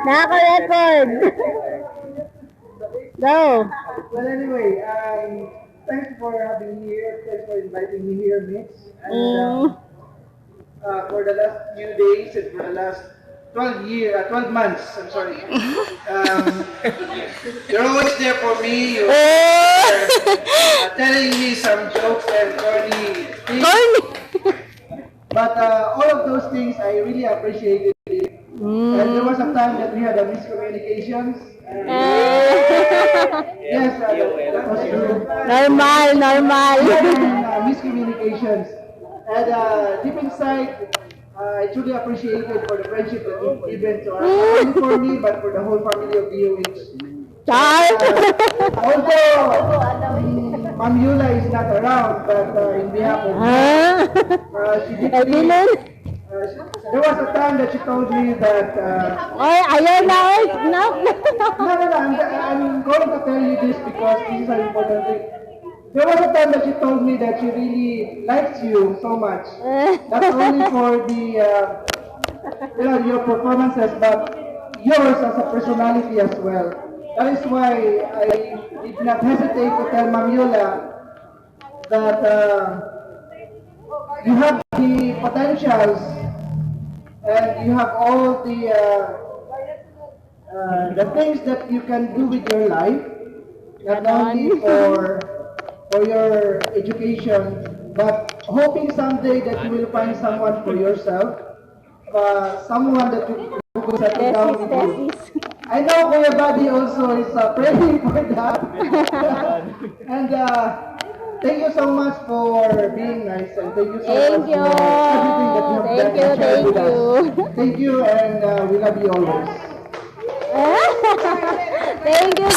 Naka-record. Go. Well, anyway, thanks for having me here. Thanks for inviting me here, Mitch. And for the last few days and for the last 12 months, I'm sorry. You're always there for me. You're telling me some jokes and corny things. But all of those things, I really appreciated it. And there was a time that we had a miscommunications. Yes, that was true. Normal. Miscommunications. And deep inside, I truly appreciate it for the friendship that you've given to us. Not only for me, but for the whole family of DOH. Although Ma'am Yula is not around, but in behalf of her, she did there was a time that she told me that... No, I'm going to tell you this because this is an important thing. There was a time that she told me that she really likes you so much. Not only for the, your performances, but yours as a personality as well. That is why I did not hesitate to tell Ma'am Yula that you have the potentials and you have all the things that you can do with your life, not only for your education, but hoping someday that you will find someone for yourself, someone that you will settle down with you. I know Kuya Buddy also is praying for that. And thank you so much for being nice, and thank you so much for everything that you have done and shared with us. Thank you, and we love you always. Thank you.